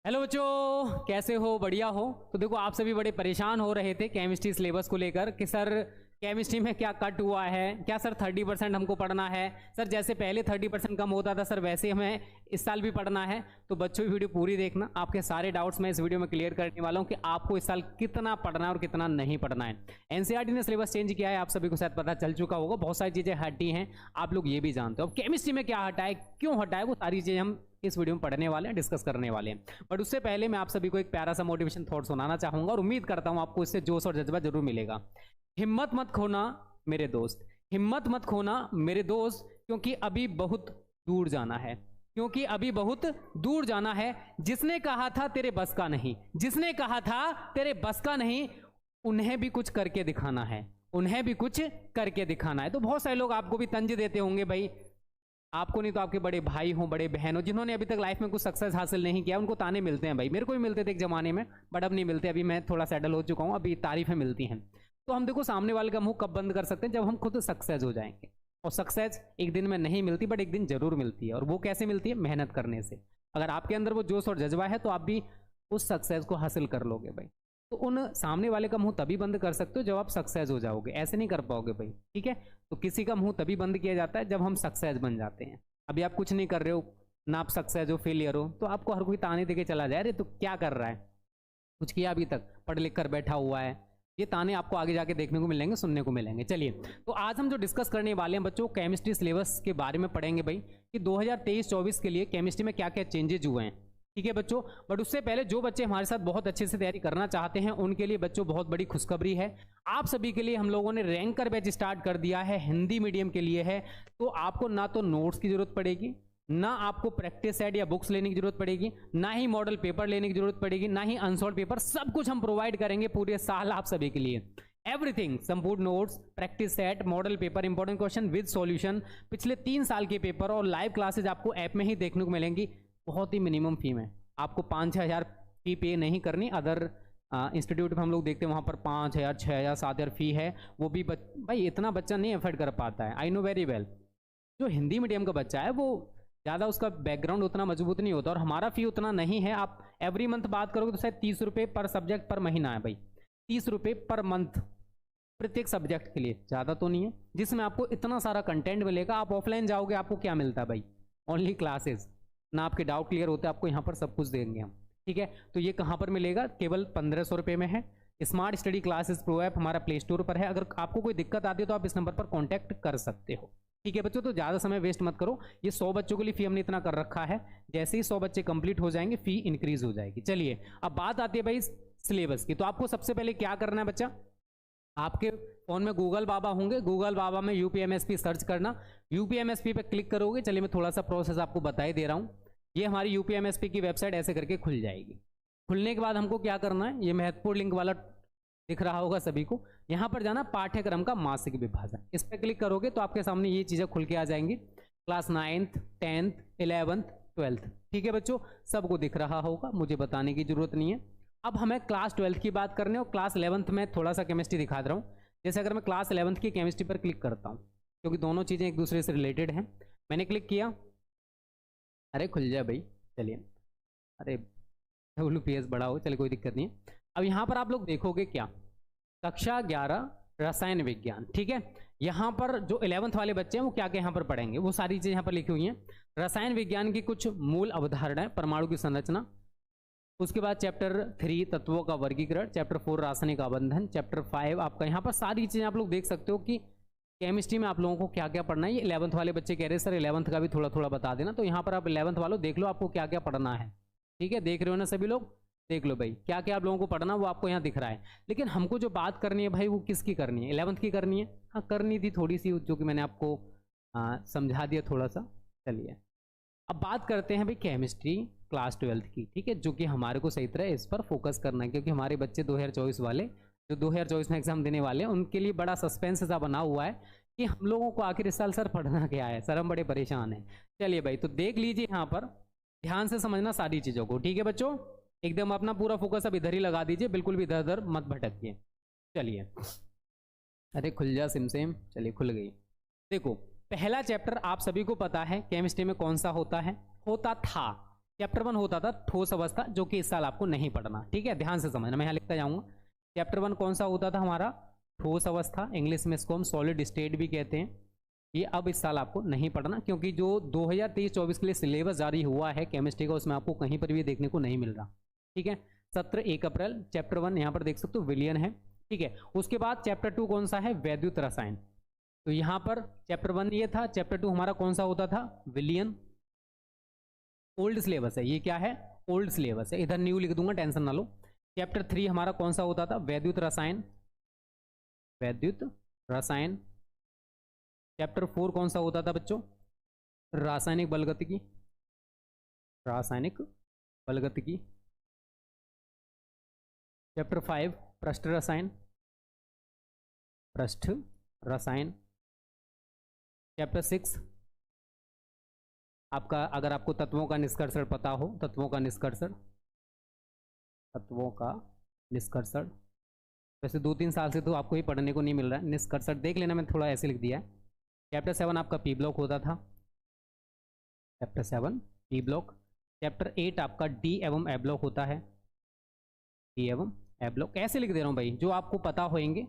Hello बच्चों, कैसे हो? बढ़िया हो? तो देखो, आप सभी बड़े परेशान हो रहे थे केमिस्ट्री सिलेबस को लेकर कि सर केमिस्ट्री में क्या कट हुआ है, क्या सर 30% हमको पढ़ना है, सर जैसे पहले 30% कम होता था सर वैसे हमें इस साल भी पढ़ना है। तो बच्चों वीडियो पूरी देखना, आपके सारे डाउट्स मैं इस वीडियो में क्लियर करने वाला हूँ कि आपको इस साल कितना पढ़ना है और कितना नहीं पढ़ना है। एनसीईआरटी ने सिलेबस चेंज किया है, आप सभी को शायद पता चल चुका होगा, बहुत सारी चीज़ें हटी हैं, आप लोग ये भी जानते हो। अब केमिस्ट्री में क्या हटा है, क्यों हटा है, वो सारी चीज़ें हम इस वीडियो में पढ़ने वाले हैं, डिस्कस करने वाले हैं। बट उससे पहले मैं आप सभी को एक प्यारा सा मोटिवेशन थॉट सुनाना चाहूंगा और उम्मीद करता हूं आपको इससे जोश और जज्बा जरूर मिलेगा। हिम्मत मत खोना मेरे दोस्त, हिम्मत मत खोना मेरे दोस्त, क्योंकि अभी बहुत दूर जाना है, क्योंकि अभी बहुत दूर जाना है। जिसने कहा था तेरे बस का नहीं, जिसने कहा था तेरे बस का नहीं, उन्हें भी कुछ करके दिखाना है, उन्हें भी कुछ करके दिखाना है। तो बहुत सारे लोग आपको भी तंज देते होंगे, भाई आपको नहीं तो आपके बड़े भाई हो, बड़े बहन हो, जिन्होंने अभी तक लाइफ में कुछ सक्सेस हासिल नहीं किया, उनको ताने मिलते हैं। भाई मेरे को भी मिलते थे एक जमाने में, बट अब नहीं मिलते, अभी मैं थोड़ा सेटल हो चुका हूँ, अभी तारीफें मिलती हैं। तो हम देखो सामने वाले का मुंह कब बंद कर सकते हैं, जब हम खुद सक्सेस हो जाएंगे। और सक्सेस एक दिन में नहीं मिलती, बट एक दिन जरूर मिलती है। और वो कैसे मिलती है? मेहनत करने से। अगर आपके अंदर वो जोश और जज्बा है तो आप भी उस सक्सेस को हासिल कर लोगे भाई। तो उन सामने वाले का मुंह तभी बंद कर सकते हो जब आप सक्सेस हो जाओगे, ऐसे नहीं कर पाओगे भाई, ठीक है। तो किसी का मुंह तभी बंद किया जाता है जब हम सक्सेस बन जाते हैं। अभी आप कुछ नहीं कर रहे हो ना, आप सक्सेस हो, फेलियर हो, तो आपको हर कोई ताने देके चला जाए, अरे तो क्या कर रहा है, कुछ किया अभी तक, पढ़ लिख कर बैठा हुआ है। ये ताने आपको आगे जाके देखने को मिलेंगे, सुनने को मिलेंगे। चलिए, तो आज हम जो डिस्कस करने वाले हैं बच्चों, केमिस्ट्री सिलेबस के बारे में पढ़ेंगे भाई कि 2023-24 के लिए केमिस्ट्री में क्या क्या चेंजेज हुए हैं, ठीक है बच्चों। बट उससे पहले जो बच्चे हमारे साथ बहुत अच्छे से तैयारी करना चाहते हैं उनके लिए बच्चों बहुत बड़ी खुशखबरी है। आप सभी के लिए हम लोगों ने रैंकर बैच स्टार्ट कर दिया है, हिंदी मीडियम के लिए है। तो आपको ना तो नोट्स की जरूरत पड़ेगी, ना आपको प्रैक्टिस सेट या बुक्स लेने की जरूरत पड़ेगी, ना ही मॉडल पेपर लेने की जरूरत पड़ेगी, ना ही अनसॉल्व पेपर, सब कुछ हम प्रोवाइड करेंगे पूरे साल आप सभी के लिए। एवरीथिंग, संपूर्ण notes, practice set, model paper, important question with solution, पिछले 3 साल के पेपर और लाइव क्लासेज आपको ऐप में ही देखने को मिलेंगी। बहुत ही मिनिमम फी में, आपको 5-6 हज़ार फी पे नहीं करनी। अदर इंस्टीट्यूट में हम लोग देखते हैं वहाँ पर 5 हज़ार, 6 हज़ार, 7 हज़ार फी है। वो भी भाई इतना बच्चा नहीं अफोर्ड कर पाता है, आई नो वेरी वेल। जो हिंदी मीडियम का बच्चा है वो ज़्यादा, उसका बैकग्राउंड उतना मजबूत नहीं होता, और हमारा फी उतना नहीं है। आप एवरी मंथ बात करोगे तो शायद 30 रुपये पर सब्जेक्ट पर महीना है भाई, 30 रुपये पर मंथ प्रत्येक सब्जेक्ट के लिए, ज़्यादा तो नहीं है, जिसमें आपको इतना सारा कंटेंट मिलेगा। आप ऑफलाइन जाओगे आपको क्या मिलता है भाई? ओनली क्लासेस, ना आपके डाउट क्लियर होते, आपको यहाँ पर सब कुछ देंगे हम, ठीक है। तो ये कहाँ पर मिलेगा? केवल 1500 रुपये में है। Smart study classes pro app हमारा प्ले स्टोर पर है। अगर आपको कोई दिक्कत आती है तो आप इस नंबर पर कॉन्टैक्ट कर सकते हो, ठीक है बच्चों। तो ज़्यादा समय वेस्ट मत करो, ये 100 बच्चों के लिए फी हमने इतना कर रखा है, जैसे ही 100 बच्चे कंप्लीट हो जाएंगे फी इंक्रीज हो जाएगी। चलिए, अब बात आती है भाई सिलेबस की। तो आपको सबसे पहले क्या करना है बच्चा, आपके फोन में गूगल बाबा होंगे, गूगल बाबा में यूपीएमएसपी सर्च करना, यूपीएमएसपी पे क्लिक करोगे। चलिए मैं थोड़ा सा प्रोसेस आपको बता ही दे रहा हूँ। ये हमारी यूपीएमएसपी की वेबसाइट ऐसे करके खुल जाएगी। खुलने के बाद हमको क्या करना है, ये महत्वपूर्ण लिंक वाला दिख रहा होगा सभी को, यहाँ पर जाना पाठ्यक्रम का मासिक विभाजन, इस पर क्लिक करोगे तो आपके सामने ये चीज़ें खुल के आ जाएंगी। Class 9th, 10th, 11th, 12th, ठीक है बच्चों, सबको दिख रहा होगा, मुझे बताने की जरूरत नहीं है। अब हमें क्लास 12th की बात करनी है, और क्लास 11th में थोड़ा सा केमिस्ट्री दिखा दे रहा हूँ। जैसे अगर मैं क्लास 11th की केमिस्ट्री पर क्लिक करता हूँ, क्योंकि दोनों चीज़ें एक दूसरे से रिलेटेड हैं, मैंने क्लिक किया, अरे खुल जाए भाई, चलिए, अरे WPS बड़ा हो, चलिए कोई दिक्कत नहीं है। अब यहाँ पर आप लोग देखोगे क्या, कक्षा 11 रसायन विज्ञान, ठीक है। यहाँ पर जो 11th वाले बच्चे हैं वो क्या क्या यहाँ पर पढ़ेंगे, वो सारी चीज़ें यहाँ पर लिखी हुई हैं। रसायन विज्ञान की कुछ मूल अवधारणाएं, परमाणु की संरचना, उसके बाद चैप्टर 3 तत्वों का वर्गीकरण, चैप्टर 4 रासायनिक आबंधन, चैप्टर 5 आपका, यहाँ पर सारी चीज़ें आप लोग देख सकते हो कि केमिस्ट्री में आप लोगों को क्या क्या पढ़ना है। ये 11th वाले बच्चे कह रहे हैं सर 11th का भी थोड़ा थोड़ा बता देना, तो यहाँ पर आप 11th वालों देख लो आपको क्या क्या पढ़ना है, ठीक है। देख रहे हो ना सभी लोग, देख लो भाई क्या क्या आप लोगों को पढ़ना वो आपको यहाँ दिख रहा है। लेकिन हमको जो बात करनी है भाई वो किसकी करनी है? 11th की करनी है। हाँ करनी थी थोड़ी सी, जो कि मैंने आपको समझा दिया थोड़ा सा। चलिए अब बात करते हैं भाई केमिस्ट्री क्लास 12th की, ठीक है, जो कि हमारे को सही तरह इस पर फोकस करना है, क्योंकि हमारे बच्चे 2024 वाले जो 2024 में एग्जाम देने वाले हैं उनके लिए बड़ा सस्पेंस सा बना हुआ है कि हम लोगों को आखिर इस साल सर पढ़ना क्या है, सर हम बड़े परेशान हैं। चलिए भाई, तो देख लीजिए यहाँ पर, ध्यान से समझना सारी चीज़ों को, ठीक है बच्चों। एकदम अपना पूरा फोकस अब इधर ही लगा दीजिए, बिल्कुल भी इधर उधर मत भटकिए। चलिए, अरे खुल जा सिमसेम, चलिए खुल गई। देखो पहला चैप्टर आप सभी को पता है केमिस्ट्री में कौन सा होता है, होता था, चैप्टर 1 होता था ठोस अवस्था, जो कि इस साल आपको नहीं पढ़ना, ठीक है, ध्यान से समझना, मैं यहाँ लिखता जाऊंगा। चैप्टर 1 कौन सा होता था हमारा? ठोस अवस्था, इंग्लिश में इसको हम सॉलिड स्टेट भी कहते हैं। ये अब इस साल आपको नहीं पढ़ना, क्योंकि जो 2023-24 के लिए सिलेबस जारी हुआ है केमिस्ट्री का, उसमें आपको कहीं पर भी देखने को नहीं मिल रहा, ठीक है। सत्र 1 अप्रैल, चैप्टर 1 यहाँ पर देख सकते हो विलियन है, ठीक है। उसके बाद चैप्टर 2 कौन सा है? वैद्युत रसायन। तो यहाँ पर चैप्टर 1 ये था, चैप्टर 2 हमारा कौन सा होता था? विलियन। ओल्ड सिलेबस है, ये क्या है? ओल्ड सिलेबस है, इधर न्यू लिख दूंगा, टेंशन ना लो। चैप्टर 3 हमारा कौन सा होता था? वैद्युत रसायन, वैद्युत रसायन। चैप्टर 4 कौन सा होता था बच्चों? रासायनिक बलगतिकी, रासायनिक बलगतिकी। चैप्टर 5 पृष्ठ रसायन, पृष्ठ रसायन। चैप्टर 6 आपका, अगर आपको तत्वों का निष्कर्षण पता हो, तत्वों का निष्कर्षण, तत्वों का निष्कर्षण। वैसे 2-3 साल से तो आपको ही पढ़ने को नहीं मिल रहा है, निष्कर्षण देख लेना, मैंने थोड़ा ऐसे लिख दिया है। चैप्टर 7 आपका पी ब्लॉक होता था, चैप्टर 7 पी ब्लॉक। चैप्टर 8 आपका डी एवं ए ब्लॉक होता है, डी एवं ए ब्लॉक, ऐसे लिख दे रहा हूँ भाई, जो आपको पता होंगे।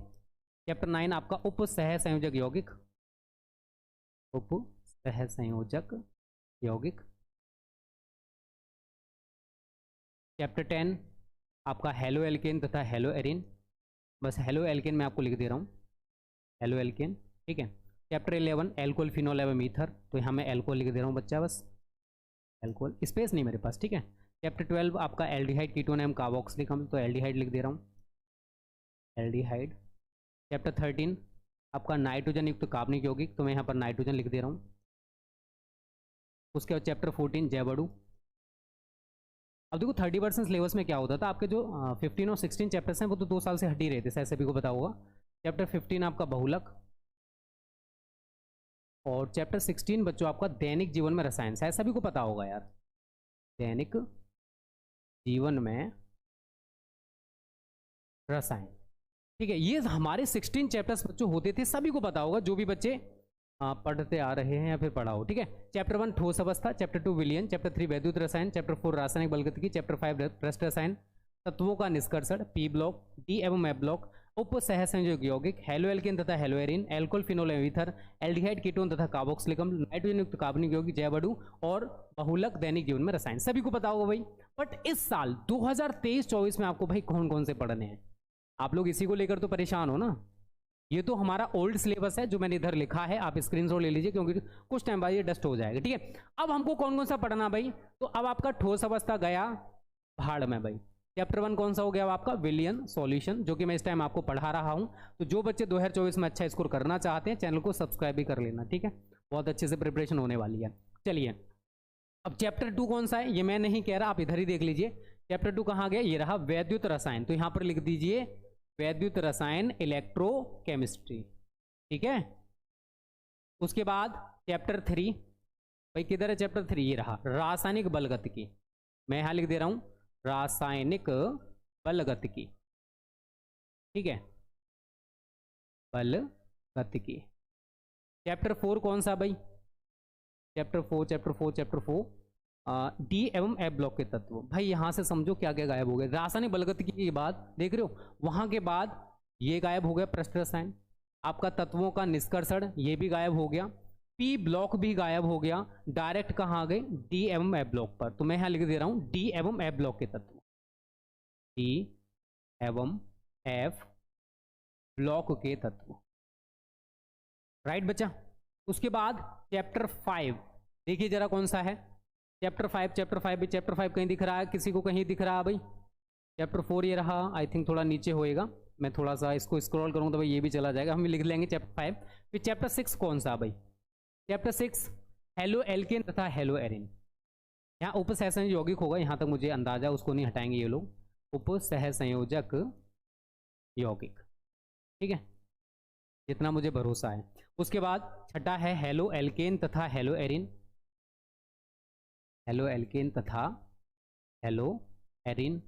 चैप्टर 9 आपका उप सह संयोजक यौगिक, उप सह संयोजक यौगिक। चैप्टर 10 आपका हेलो एल्केन तथा हेलो एरिन, बस हेलो एल्केन मैं आपको लिख दे रहा हूँ, हेलो एल्केन, ठीक है। चैप्टर 11 एल्कोहल फिनोल एवं ईथर, तो यहाँ मैं एल्कोहल लिख दे रहा हूँ बच्चा, बस एल्कोहल, स्पेस नहीं मेरे पास, ठीक है। चैप्टर 12 आपका एल्डिहाइड कीटोन एवं कार्बोक्सिलिक अम्ल, तो एल्डिहाइड लिख दे रहा हूँ, एल्डिहाइड। चैप्टर 13 आपका नाइट्रोजन युक्त कार्बनिक यौगिक, तो मैं यहाँ पर नाइट्रोजन लिख दे रहा हूँ। उसके बाद चैप्टर 14 जैवड़ू। अब देखो 30% सिलेबस में क्या होता था, आपके जो 15 और 16 चैप्टर्स हैं वो तो 2 साल से हट ही रहे थे, शायद सभी को पता होगा। चैप्टर 15 आपका बहुलक, और चैप्टर 16 बच्चों आपका दैनिक जीवन में रसायन, शायद सभी को पता होगा यार, दैनिक जीवन में रसायन, ठीक है। ये हमारे 16 चैप्टर्स बच्चों होते थे, सभी को पता होगा, जो भी बच्चे पढ़ते आ रहे हैं या फिर पढ़ा हो, ठीक है। चैप्टर 1 ठोस अवस्था, चैप्टर 2 विलियन, चैप्टर 3 वैद्युत रसायन, चैप्टर 4 रासायनिक बलगतिकी, चैप्टर 5 पृष्ठ रसायन, तत्वों का निष्कर्षण, पी ब्लॉक, डी एवं एफ ब्लॉक, उप सह संयोजक यौगिक, हेलो एल्केन तथा हेलो एरिन, एल्कोहल फिनोल एवं ईथर, एल्डिहाइड कीटोन तथा कार्बोक्सिलिक अम्ल, नाइट्रोजन युक्त कार्बनिक यौगिक जैवड़ू, और बहुलक दैनिक जीवन में रसायन, सभी को पता होगा भाई। बट इस साल 2023-24 में आपको भाई कौन कौन से पढ़ने हैं? आप लोग इसी को लेकर तो परेशान हो ना। ये तो हमारा ओल्ड सिलेबस है जो मैंने इधर लिखा है, आप स्क्रीनशॉट ले लीजिए, क्योंकि कुछ टाइम बाद ये डस्ट हो जाएगा, ठीक है। अब हमको कौन कौन सा पढ़ना भाई? तो अब आपका ठोस अवस्था गया भाड़ में भाई। चैप्टर 1 कौन सा हो गया आपका? विलियन सॉल्यूशन, जो कि मैं इस टाइम आपको पढ़ा रहा हूं। तो जो बच्चे 2024 में अच्छा स्कोर करना चाहते हैं, चैनल को सब्सक्राइब भी कर लेना, ठीक है, बहुत अच्छे से प्रिपरेशन होने वाली है। चलिए, अब चैप्टर 2 कौन सा है ये मैं नहीं कह रहा, आप इधर ही देख लीजिए। चैप्टर 2 कहाँ गया? ये रहा वैद्युत रसायन, तो यहां पर लिख दीजिए वैद्युत रसायन इलेक्ट्रोकेमिस्ट्री, ठीक है। उसके बाद चैप्टर 3 भाई किधर है? चैप्टर 3 ये रहा रासायनिक बलगतिकी, मैं यहां लिख दे रहा हूं रासायनिक बलगतिकी, ठीक है, बलगतिकी। चैप्टर 4 कौन सा भाई? चैप्टर 4 डी एवं एफ ब्लॉक के तत्व, भाई यहां से समझो क्या क्या गायब हो गए। रासायनिक बलगतिकी के बाद देख रहे हो, वहां के बाद ये गायब हो गया पृष्ठ रसायन, आपका तत्वों का निष्कर्षण ये भी गायब हो गया, पी ब्लॉक भी गायब हो गया, डायरेक्ट कहां आ गए? डी एवं एफ ब्लॉक पर। तो मैं यहां लिख दे रहा हूं डी एवं एफ ब्लॉक के तत्व, डी एवं एफ ब्लॉक के तत्व, राइट बच्चा। उसके बाद चैप्टर 5 देखिए जरा कौन सा है? चैप्टर 5 कहीं दिख रहा है किसी को? कहीं दिख रहा है भाई? चैप्टर 4 ये रहा, आई थिंक थोड़ा नीचे होएगा, मैं थोड़ा सा इसको स्क्रॉल करूँ तो भाई ये भी चला जाएगा, हम लिख लेंगे चैप्टर 5। फिर चैप्टर 6 कौन सा भाई? चैप्टर 6 हेलो एल्केन तथा हेलो एरिन, यहाँ उप सह संयोजक यौगिक होगा, यहाँ तक मुझे अंदाजा, उसको नहीं हटाएंगे ये लोग, उप सह संयोजक यौगिक, ठीक है, जितना मुझे भरोसा है। उसके बाद छठा है हेलो एल्केन तथा हेलो एरिन, हेलो एल्केन तथा हेलो एरिन।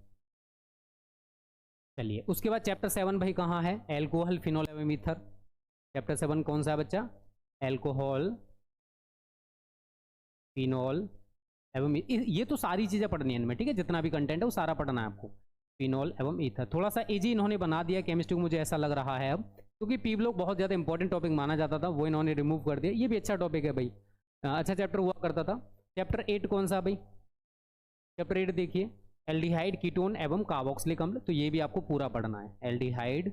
चलिए, उसके बाद चैप्टर 7 भाई कहाँ है? एल्कोहल फिनोल एवं ईथर। चैप्टर 7 कौन सा है बच्चा? एल्कोहल फिनोल एवं ये तो सारी चीज़ें पढ़नी है इनमें, ठीक है, जितना भी कंटेंट है वो सारा पढ़ना है आपको। फिनॉल एवं ईथर थोड़ा सा इजी इन्होंने बना दिया केमिस्ट्री को, मुझे ऐसा लग रहा है अब, क्योंकि पी ब्लॉक बहुत ज़्यादा इंपॉर्टेंट टॉपिक माना जाता था, वो इन्होंने रिमूव कर दिया। ये भी अच्छा टॉपिक है भाई, अच्छा चैप्टर हुआ करता था। चैप्टर 8 कौन सा भाई? चैप्टर 8 देखिए, एल्डिहाइड, कीटोन एवं कार्बोक्सिलिक अम्ल, तो ये भी आपको पूरा पढ़ना है। एल्डिहाइड,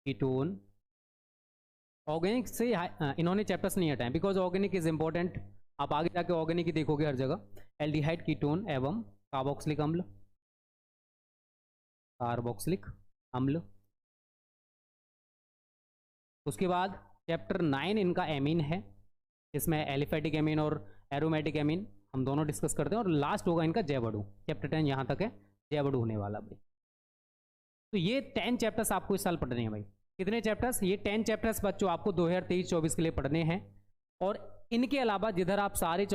कीटोन, ऑर्गेनिक से इन्होंने चैप्टर्स नहीं हटाए बिकॉज ऑर्गेनिक इज इंपॉर्टेंट, आप आगे जाके ऑर्गेनिक ही देखोगे हर जगह। एल्डिहाइड, कीटोन एवं कार्बोक्सिलिक अम्ल, कार्बोक्सिलिक अम्ल। उसके बाद चैप्टर 9 इनका एमीन है, इसमें एलिफेटिक एमीन और एरोमेटिक एमीन हम दोनों डिस्कस करते हैं, और लास्ट होगा इनका जैवडू। चैप्टर 10 यहाँ तक है, जैवडू होने वाला भाई। तो ये 10 चैप्टर्स आपको इस साल पढ़ने हैं भाई। कितने चैप्टर्स? ये 10 चैप्टर्स बच्चों आपको 2023-24 के लिए पढ़ने हैं। और इनके अलावा जिधर आप सारे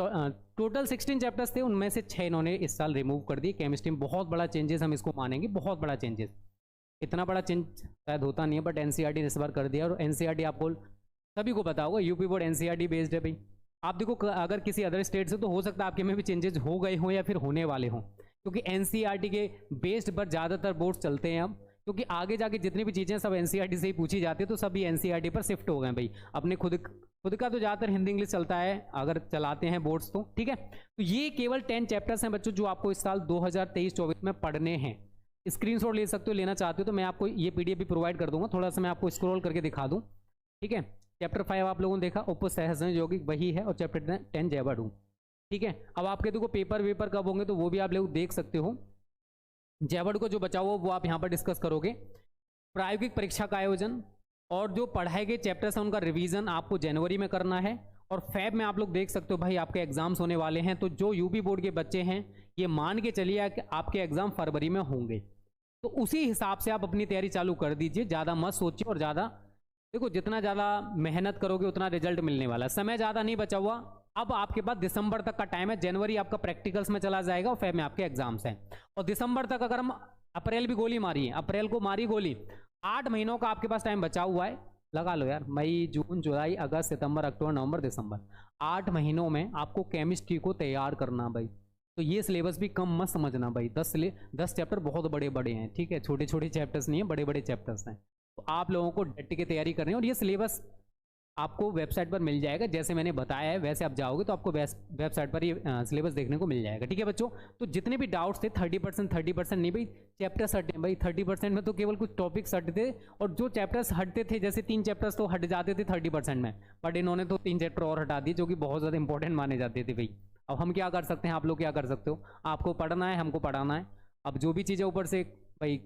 टोटल 16 चैप्टर्स थे, उनमें से 6 इन्होंने इस साल रिमूव कर दिए। केमिस्ट्री में बहुत बड़ा चेंजेस हम इसको मानेंगे, बहुत बड़ा चेंजेस। इतना बड़ा चेंज शायद होता नहीं है, बट एनसीईआरटी ने इस बार कर दिया। और एनसीईआरटी आपको सभी को पता होगा, यूपी बोर्ड एनसीईआरटी बेस्ड है भाई। आप देखो अगर किसी अदर स्टेट से, तो हो सकता है आपके में भी चेंजेस हो गए हों या फिर होने वाले हों, क्योंकि एनसीईआरटी के बेस्ड पर ज़्यादातर बोर्ड चलते हैं अब, क्योंकि आगे जाके जितनी भी चीज़ें सब एनसीईआरटी से ही पूछी जाती है, तो सभी एनसीईआरटी पर शिफ्ट हो गए भाई। अपने खुद का तो ज़्यादातर हिंदी इंग्लिश चलता है अगर चलाते हैं बोर्ड्स तो, ठीक है। तो ये केवल 10 चैप्टर्स हैं बच्चों जो आपको इस साल 2023-24 में पढ़ने हैं। स्क्रीनशॉट ले सकते हो, लेना चाहते हो तो मैं आपको ये पीडीएफ भी प्रोवाइड कर दूंगा, थोड़ा सा मैं आपको स्क्रॉल करके दिखा दूं, ठीक है। चैप्टर 5 आप लोगों ने देखा, उपसहसन यौगिक वही है, और चैप्टर 10 जैवडू, ठीक है। अब आपके देखो पेपर वेपर कब होंगे तो वो भी आप लोग देख सकते हो। जैवडू को जो बचा हुआ वो आप यहाँ पर डिस्कस करोगे। प्रायोगिक परीक्षा का आयोजन और जो पढ़ाए गए चैप्टर्स हैं उनका रिवीजन आपको जनवरी में करना है। और फैब में आप लोग देख सकते हो भाई आपके एग्जाम्स होने वाले हैं, तो जो यूपी बोर्ड के बच्चे हैं ये मान के चलिए कि आपके एग्जाम फरवरी में होंगे, तो उसी हिसाब से आप अपनी तैयारी चालू कर दीजिए। ज़्यादा मत सोचिए, और ज़्यादा देखो जितना ज़्यादा मेहनत करोगे उतना रिजल्ट मिलने वाला है। समय ज़्यादा नहीं बचा हुआ, अब आपके पास दिसंबर तक का टाइम है। जनवरी आपका प्रैक्टिकल्स में चला जाएगा और फैब में आपके एग्जाम्स हैं। और दिसंबर तक अगर हम अप्रैल भी गोली मारी है, अप्रैल को मारी गोली, 8 महीनों का आपके पास टाइम बचा हुआ है। लगा लो यार, मई, जून, जुलाई, अगस्त, सितंबर, अक्टूबर, नवंबर, दिसंबर, 8 महीनों में आपको केमिस्ट्री को तैयार करना भाई। तो ये सिलेबस भी कम मत समझना भाई। 10 चैप्टर बहुत बड़े बड़े हैं, ठीक है, छोटे छोटे चैप्टर्स नहीं है, बड़े बड़े चैप्टर्स हैं। तो आप लोगों को डट के तैयारी करनी है, और ये सिलेबस आपको वेबसाइट पर मिल जाएगा, जैसे मैंने बताया है वैसे आप जाओगे तो आपको वेबसाइट पर ये सिलेबस देखने को मिल जाएगा, ठीक है बच्चों। तो जितने भी डाउट्स थे 30% नहीं भाई, चैप्टर्स हटे भाई। 30% में तो केवल कुछ टॉपिक्स हटते थे, और जो चैप्टर्स हटते थे, जैसे 3 चैप्टर्स तो हट जाते थे 30% में, बट इन्होंने तो 3 चैप्टर और हटा दिए जो कि बहुत ज़्यादा इंपॉर्टेंट माने जाते थे भाई। अब हम क्या कर सकते हैं, आप लोग क्या कर सकते हो? आपको पढ़ना है, हमको पढ़ाना है। अब जो भी चीज़ें ऊपर से भाई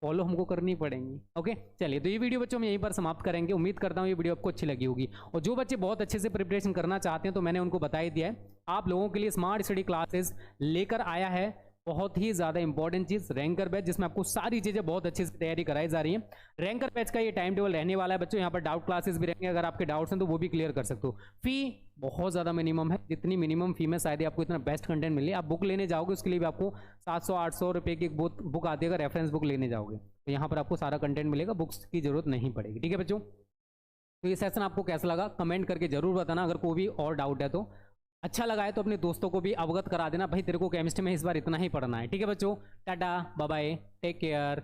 फॉलो हमको करनी पड़ेंगी। ओके, चलिए, तो ये वीडियो बच्चों हम यहीं पर समाप्त करेंगे। उम्मीद करता हूँ ये वीडियो आपको अच्छी लगी होगी। और जो बच्चे बहुत अच्छे से प्रिपरेशन करना चाहते हैं, तो मैंने उनको बता ही दिया है, आप लोगों के लिए स्मार्ट स्टडी क्लासेस लेकर आया है बहुत ही ज़्यादा इंपॉर्टेंट चीज़, रैंकर बैच, जिसमें आपको सारी चीज़ें बहुत अच्छे से तैयारी कराई जा रही है। रैंकर बैच का ये टाइम टेबल रहने वाला है बच्चों। यहाँ पर डाउट क्लासेस भी रहेंगे, अगर आपके डाउट्स हैं तो वो भी क्लियर कर सकते हो। फी बहुत ज़्यादा मिनिमम है, जितनी मिनिमम फी में शायद आपको इतना बेस्ट कंटेंट मिले। आप बुक लेने जाओगे उसके लिए भी आपको 700-800 रुपये की बुक आती है, अगर रेफरेंस बुक लेने जाओगे तो यहाँ पर आपको सारा कंटेंट मिलेगा, बुक्स की जरूरत नहीं पड़ेगी, ठीक है बच्चों। तो ये सेशन आपको कैसा लगा कमेंट करके जरूर बताना। अगर कोई भी और डाउट है तो अच्छा लगा है तो अपने दोस्तों को भी अवगत करा देना, भाई तेरे को केमिस्ट्री में इस बार इतना ही पढ़ना है, ठीक है बच्चों। Tata, bye bye, take care.